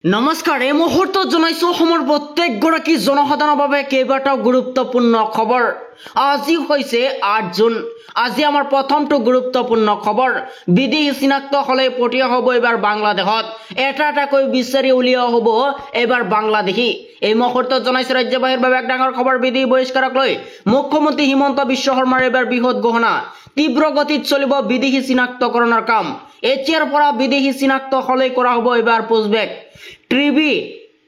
নমস্কাৰ এই মুহূৰ্তত জনাইছো অসমৰ প্ৰত্যেকগৰাকী জনসাধাৰণৰ বাবে কেইবাটাও গুৰুত্বপূৰ্ণ খবৰ। আজি হৈছে ৮ জুন। আজি আমাৰ প্ৰথমটো গুৰুত্বপূৰ্ণ খবৰ। বিদেশী চিনাক্ত হলে পঠিয়া হ'ব এবাৰ বাংলাদেশত। এটাকৈ বিচাৰি উলিওৱা হ'ব এবাৰ বাংলাদেশী। এই মুহূৰ্তত জনাইছো ৰাজ্যবাহীৰ বাবে এক ডাঙৰ খবৰ। বিদেশী বহিষ্কাৰক লৈ মুখ্যমন্ত্ৰী হিমন্ত বিশ্ব শৰ্মাৰ এবাৰ বৃহৎ ঘোষণা। তীব্ৰ গতিত চলিব বিদেশী চিনাক্তকৰণৰ কাম। এতিয়াৰ পৰা বিদেশী চিনাক্ত হলে কৰা হ'ব এবাৰ পুছবেক।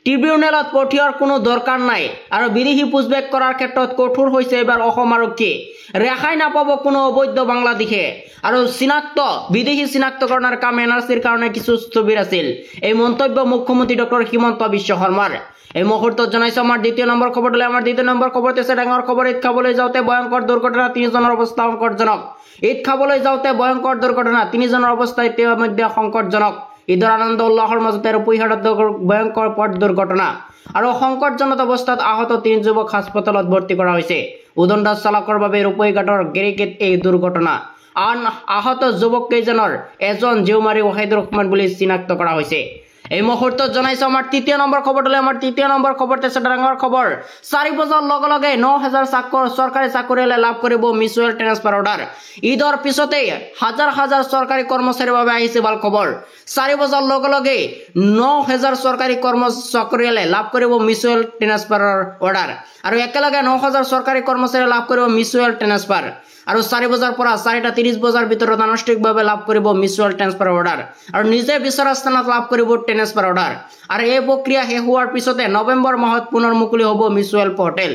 ট্ৰিবিউনেলত পঠিওৱাৰ কোনো দৰকাৰ নাই আৰু বিদেশী পুছবেক কৰাৰ ক্ষেত্ৰত কঠোৰ হৈছে এবাৰ অসম আৰক্ষী। ৰেহাই নাপাব কোনো অবৈধ বাংলাদেশে। আৰু বিদেশী চিনাক্তকৰণৰ কাম এনআৰচিৰ কাৰণে কিছু স্থবিৰ আছিল। এই মন্তব্য মুখ্যমন্ত্ৰী ডক্টৰ হিমন্ত বিশ্ব শৰ্মাৰ। এই মুহূৰ্তত জনাইছো আমাৰ দ্বিতীয় নম্বৰ খবৰটোলৈ। আমাৰ দ্বিতীয় নম্বৰ খবৰটো হৈছে ডাঙৰ খবৰ। ঈদ খাবলৈ যাওঁতে ভয়ংকৰ দুৰ্ঘটনা, 3জনৰ অৱস্থা সংকটজনক। ঈদ খাবলৈ যাওঁতে ভয়ংকৰ দুৰ্ঘটনা, 3জনৰ অৱস্থা ইতিমধ্যে সংকটজনক। ঈদৰ আনন্দ উল্লাহৰ মাজতে ৰূপহীহাটত ভয়ংকৰ পথ দুৰ্ঘটনা আৰু সংকটজনক অৱস্থাত আহত 3 যুৱক হাস্পতালত ভৰ্তি কৰা হৈছে। উদণ্ডাস চালকৰ বাবে ৰূপহীঘাটৰ গেৰিকেট এই দুৰ্ঘটনা। আন আহত যুৱক কেইজনৰ এজন জিউমাৰী ৱাহিদুৰ ৰহমান বুলি চিনাক্ত কৰা হৈছে। এই মুহূৰ্তত জনাইছো আমাৰ তৃতীয় নম্বৰ খবৰটোলৈ। আমাৰ তৃতীয় নম্বৰ খবৰটো হৈছে ডাঙৰ খবৰ। 4 বজাৰ লগে লগে 9,000 চৰকাৰী চাকৰিয়ালে লাভ কৰিব মিউচুৱেল ট্ৰেন্সফাৰ অৰ্ডাৰ। ঈদৰ পিছতেই হাজাৰ চৰকাৰী কৰ্মচাৰীৰ বাবে আহিছে ভাল খবৰ। 4 বজাৰ লগে লগে 9,000 চৰকাৰী চাকৰিয়ালে লাভ কৰিব মিউচুৱেল ট্ৰেন্সফাৰৰ অৰ্ডাৰ আৰু একেলগে 9,000 চৰকাৰী কৰ্মচাৰীয়ে লাভ কৰিব মিউচুৱেল ট্ৰেন্সফাৰ আৰু 4 বজাৰ পৰা 4:30 বজাৰ ভিতৰত আনুষ্ঠানিকভাৱে লাভ কৰিব মিউচুৱেল ট্ৰেন্সফাৰ অৰ্ডাৰ আৰু নিজে বিচৰা স্থানত লাভ কৰিব ট্ৰেন্সফাৰ অৰ্ডাৰ। আৰু এই প্ৰক্ৰিয়া শেষ হোৱাৰ পিছতে নৱেম্বৰ মাহত পুনৰ মুকলি হ'ব মিউচুৱেল পৰ্টেল।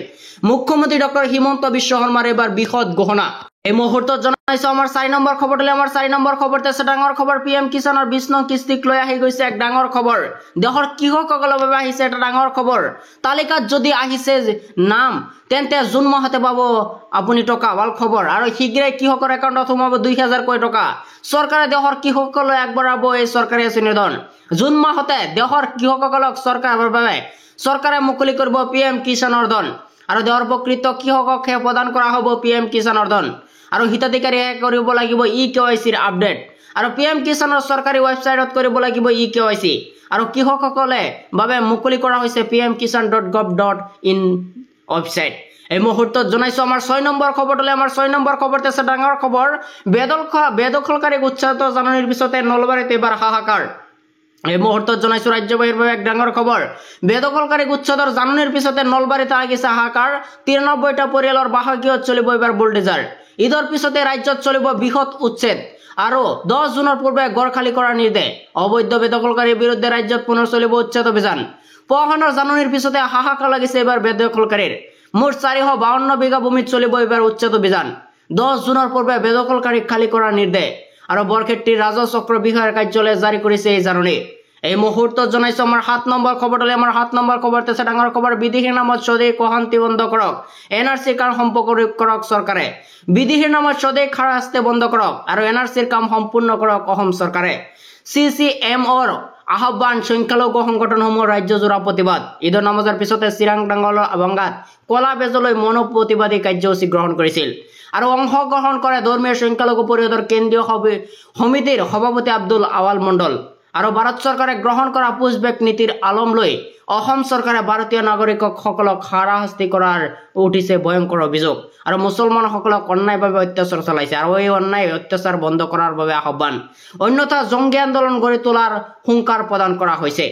মুখ্যমন্ত্ৰী ডক্টৰ হিমন্ত বিশ্ব শৰ্মাৰ এবাৰ বৃহৎ ঘোষণা। এই মুহূৰ্তত জনাইছো আমাৰ 4 নম্বৰ খবৰটোলৈ। আমাৰ 4 নম্বৰ খবৰটো আছে ডাঙৰ খবৰ। PM কিষাণৰ 20 নং কিস্তিক লৈ আহি গৈছে এক ডাঙৰ খবৰ। দেশৰ কৃষকসকলৰ বাবে আহিছে এটা ডাঙৰ খবৰ। তালিকাত যদি আহিছে নাম তেন্তে জুন মাহতে পাব আপুনি টকা। ভাল খবৰ। আৰু শীঘ্ৰে কৃষকৰ একাউণ্টত সোমাব 2,000 কোটি টকা। চৰকাৰে দেশৰ কৃষকসকলক আগবঢ়াব এই চৰকাৰী আঁচনিৰ ধন। জুন মাহতে দেশৰ কৃষকসকলক চৰকাৰে মুকলি কৰিব PM কিষাণৰ ধন আৰু দেশৰ প্ৰকৃত কৃষককহে প্ৰদান কৰা হ'ব PM কিষাণৰ ধন আৰু হিতাধিকাৰীয়ে কৰিব লাগিব eKYCৰ আপডেট আৰু PM কিষাণৰ চৰকাৰী ৱেবছাইটত কৰিব লাগিব eKYC আৰু কৃষকসকলে বাবে মুকলি কৰা হৈছে pmkishan.gov.in ৱেবছাইট। এই মুহূৰ্তত জনাইছো আমাৰ 6 নম্বৰ খবৰটোলৈ। আমাৰ 6 নম্বৰ খবৰটো আছে ডাঙৰ খবৰ। বেদখলকাৰীক উচ্ছেদ জাননীৰ পিছতে নলবাৰীত এবাৰ হাহাকাৰ। এই মুহূৰ্তত জনাইছো ৰাজ্যবাহীৰ বাবে এক ডাঙৰ খবৰ। বেদখলকাৰীক উচ্ছেদৰ জাননীৰ পিছতে নলবাৰীত লাগিছে হাহাকাৰ। 93টা পৰিয়ালৰ বাসগৃহত চলিব এবাৰ বুলডোজাৰ। ঈদৰ পিছতে ৰাজ্যত চলিব বৃহৎ উচ্ছেদ আৰু 10 জুনৰ পূৰ্বে ঘৰ খালী কৰাৰ নিৰ্দেশ। অবৈধ বেদখলকাৰীৰ বিৰুদ্ধে ৰাজ্যত পুনৰ চলিব উচ্ছেদ অভিযান। প্ৰশাসনৰ জাননীৰ পিছতে হাহাকাৰ লাগিছে এবাৰ বেদখলকাৰীৰ। মুঠ 452 বিঘা ভূমিত চলিব এবাৰ উচ্ছেদ অভিযান। 10 জুনৰ পূৰ্বে বেদখলকাৰীক খালী কৰাৰ নিৰ্দেশ আৰু বৰক্ষেত্ৰীৰ ৰাজহ চক্ৰ বিষয়াৰ কাৰ্যালয়ে জাৰি কৰিছে এই জাননী। এই মুহূৰ্তত জনাইছো আমাৰ 7 নম্বৰ খবৰটোলৈ। আমাৰ 7 নম্বৰ খবৰটো আছে ডাঙৰ খবৰ। বিদেশীৰ নামত স্বদেশী অশান্তি বন্ধ কৰক। NRCৰ কাম সম্পূৰ্ণ কৰক চৰকাৰে। বিদেশীৰ নামত স্বদেশী হাৰাশাস্তি বন্ধ কৰক আৰু NRCৰ কাম সম্পূৰ্ণ কৰক অসম চৰকাৰে। CCMৰ আহ্বান। সংখ্যালঘু সংগঠনসমূহ ৰাজ্যজোৰা প্ৰতিবাদ। ঈদৰ নামাজৰ পিছতে চিৰাং ভাংগাত কলা বেজলৈ মনো প্ৰতিবাদী কাৰ্যসূচী গ্ৰহণ কৰিছিল আৰু অংশগ্ৰহণ কৰে ধৰ্মীয় সংখ্যালঘু পৰিষদৰ কেন্দ্ৰীয় সমিতিৰ সভাপতি আব্দুল আৱাল মণ্ডল। আৰু ভাৰত চৰকাৰে গ্ৰহণ কৰা পুছবেক নীতিৰ আলম লৈ অসম চৰকাৰে ভাৰতীয় নাগৰিকসকলক হাৰাশাস্তি কৰাৰ উঠিছে ভয়ংকৰ অভিযোগ আৰু মুছলমানসকলক অন্যায়ভাৱে অত্যাচাৰ চলাইছে আৰু এই অন্যায় অত্যাচাৰ বন্ধ কৰাৰ বাবে আহ্বান। অন্যথা জংগী আন্দোলন গঢ়ি তোলাৰ হুংকাৰ প্ৰদান কৰা হৈছে।